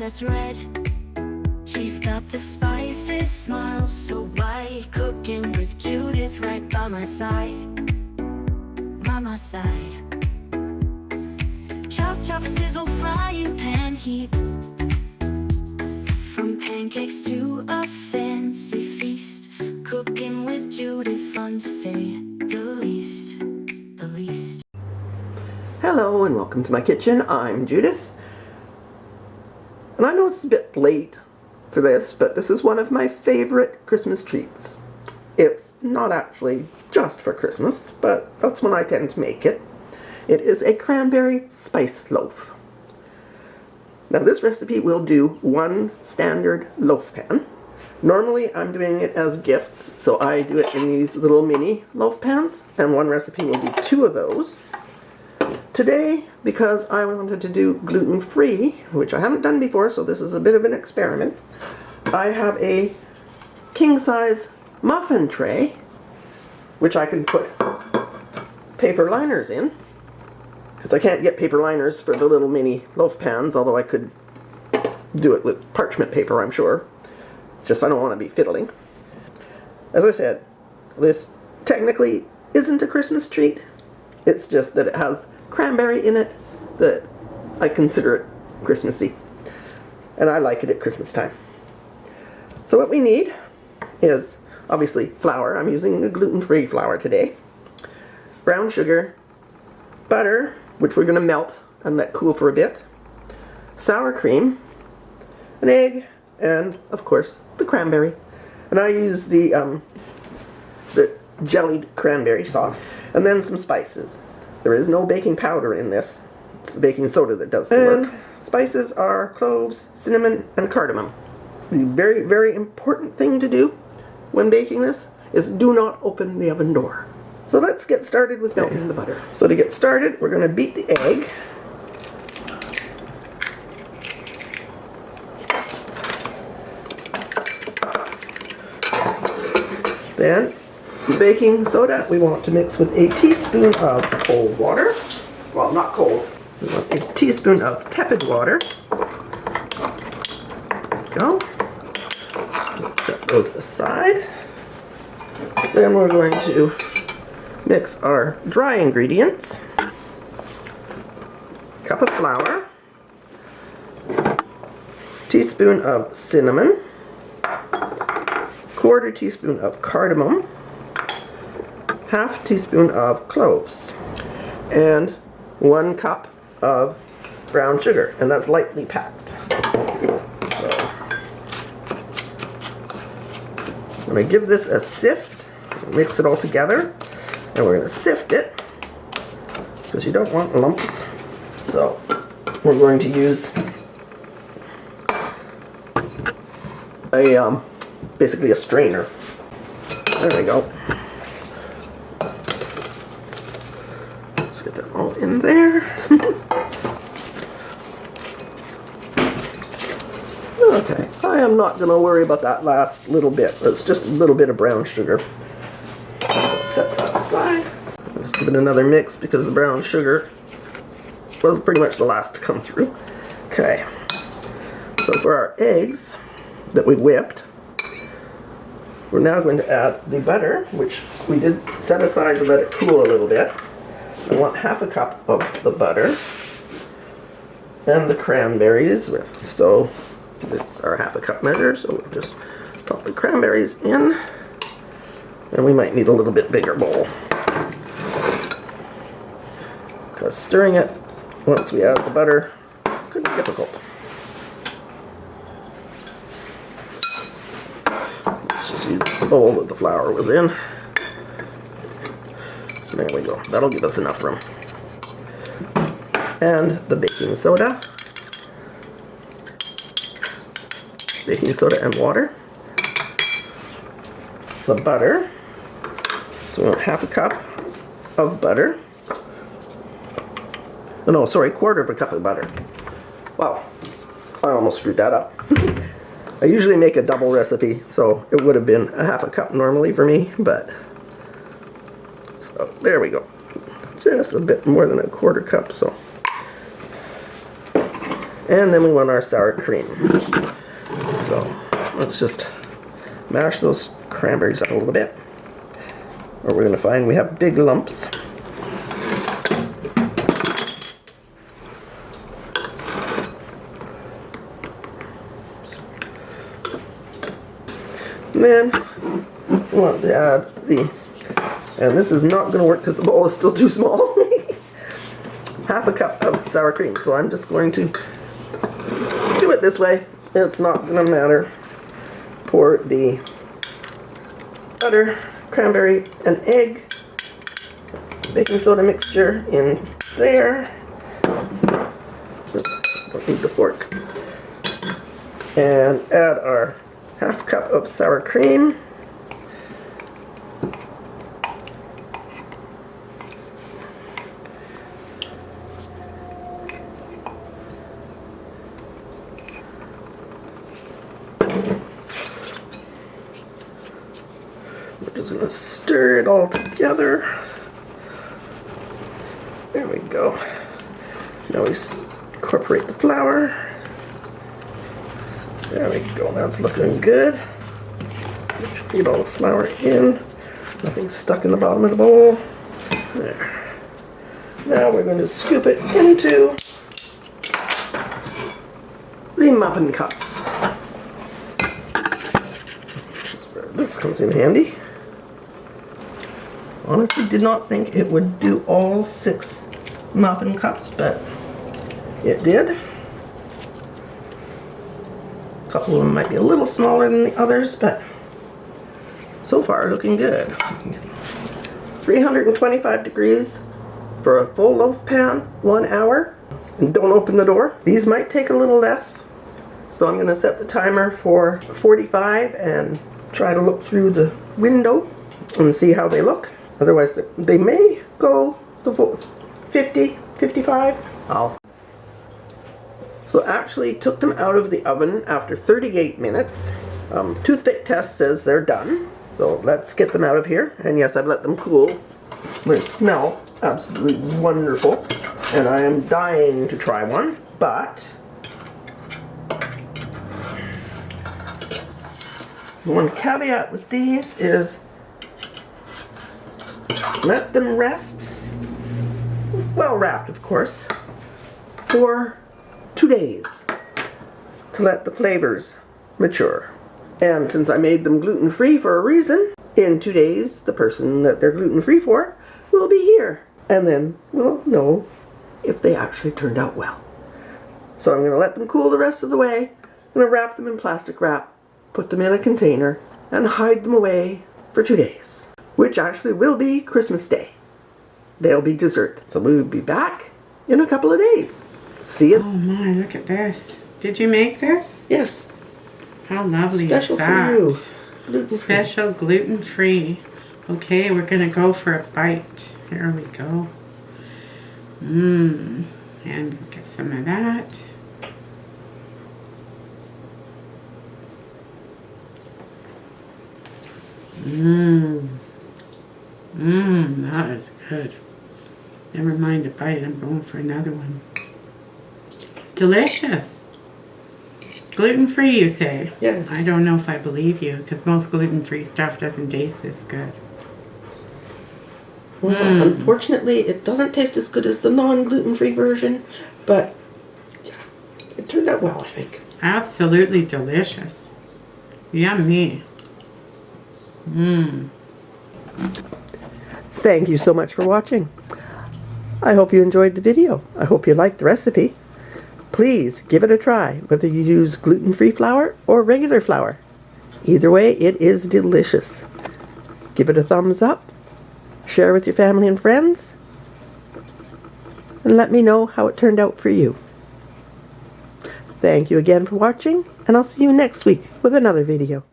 that's red. She's got the spices, smile so bright. Cooking with Judith right by my side. By my side. Chop, chop, sizzle, frying pan heat. From pancakes to a fancy feast. Cooking with Judith, fun to say the least. The least. Hello and welcome to my kitchen. I'm Judith. And I know it's a bit late for this, but this is one of my favorite Christmas treats. It's not actually just for Christmas, but that's when I tend to make it. It is a cranberry spice loaf. Now this recipe will do one standard loaf pan. Normally I'm doing it as gifts, so I do it in these little mini loaf pans, and one recipe will be 2 of those. Today, because I wanted to do gluten-free, which I haven't done before, so this is a bit of an experiment, I have a king-size muffin tray, which I can put paper liners in, because I can't get paper liners for the little mini loaf pans, although I could do it with parchment paper, I'm sure. Just I don't want to be fiddling. As I said, this technically isn't a Christmas treat. It's just that it has cranberry in it that I consider it Christmassy. And I like it at Christmas time. So what we need is obviously flour. I'm using a gluten-free flour today. Brown sugar, butter, which we're going to melt and let cool for a bit, sour cream, an egg, and of course the cranberry. And I use the jellied cranberry sauce, and then some spices. There is no baking powder in this. It's the baking soda that does the work. Spices are cloves, cinnamon, and cardamom. The very, very important thing to do when baking this is do not open the oven door. So let's get started with melting the butter. So to get started, we're going to beat the egg. Then the baking soda we want to mix with a teaspoon of cold water. Well, not cold. We want a teaspoon of tepid water. There we go. Set those aside. Then we're going to mix our dry ingredients. Cup of flour. Teaspoon of cinnamon. Quarter teaspoon of cardamom. Half teaspoon of cloves, and 1 cup of brown sugar, and that's lightly packed. So I'm going to give this a sift, mix it all together, and we're going to sift it because you don't want lumps. So we're going to use a basically a strainer. There we go. Get that all in there. Okay, I am not going to worry about that last little bit. It's just a little bit of brown sugar. Set that aside. Just give it another mix because the brown sugar was pretty much the last to come through. Okay, so for our eggs that we whipped, we're now going to add the butter, which we did set aside to let it cool a little bit. I want half a cup of the butter and the cranberries, so it's our half a cup measure, so we'll just drop the cranberries in, and we might need a little bit bigger bowl because stirring it once we add the butter could be difficult. Let's just use the bowl that the flour was in. There we go. That'll give us enough room. And the baking soda. Baking soda and water. The butter. So we want half a cup of butter. Oh, no, sorry, quarter of a cup of butter. Wow, I almost screwed that up. I usually make a double recipe, so it would have been a half a cup normally for me, but so there we go. Just a bit more than a quarter cup, so And then we want our sour cream. So let's just mash those cranberries out a little bit, or we're going to find we have big lumps. And then we want to add and this is not going to work because the bowl is still too small, half a cup of sour cream. So I'm just going to do it this way. It's not going to matter. Pour the butter, cranberry, and egg, baking soda mixture in there. Don't need the fork. And add our half cup of sour cream. We're just going to stir it all together. There we go. Now we incorporate the flour. There we go, that's looking good. Get all the flour in. Nothing's stuck in the bottom of the bowl. There. Now we're going to scoop it into the muffin cups. This comes in handy. Honestly, did not think it would do all 6 muffin cups, but it did. A couple of them might be a little smaller than the others, but so far looking good. 325 degrees for a full loaf pan, 1 hour. And don't open the door. These might take a little less, so I'm going to set the timer for 45 and try to look through the window and see how they look. Otherwise, they may go the full 50, 55. So actually took them out of the oven after 38 minutes. Toothpick test says they're done. So let's get them out of here. And yes, I've let them cool. They smell absolutely wonderful. And I am dying to try one. But one caveat with these is let them rest, well wrapped of course, for 2 days to let the flavors mature. And since I made them gluten-free for a reason, in 2 days the person that they're gluten-free for will be here. And then we'll know if they actually turned out well. So I'm going to let them cool the rest of the way. I'm going to wrap them in plastic wrap, put them in a container, and hide them away for 2 days. Which actually will be Christmas Day. They'll be dessert. So we will be back in a couple of days. See you. Oh my, look at this. Did you make this? Yes. How lovely Special is that? for you. Gluten-free. Special gluten-free. Okay, we're going to go for a bite. Here we go. And get some of that. That is good. Never mind a bite, I'm going for another one. Delicious. Gluten-free, you say? Yes. I don't know if I believe you, because most gluten-free stuff doesn't taste this good. Well, unfortunately, it doesn't taste as good as the non-gluten-free version, but yeah, it turned out well, I think. Absolutely delicious. Yummy. Thank you so much for watching. I hope you enjoyed the video. I hope you liked the recipe. Please give it a try, whether you use gluten-free flour or regular flour. Either way, it is delicious. Give it a thumbs up, share with your family and friends, and let me know how it turned out for you. Thank you again for watching, and I'll see you next week with another video.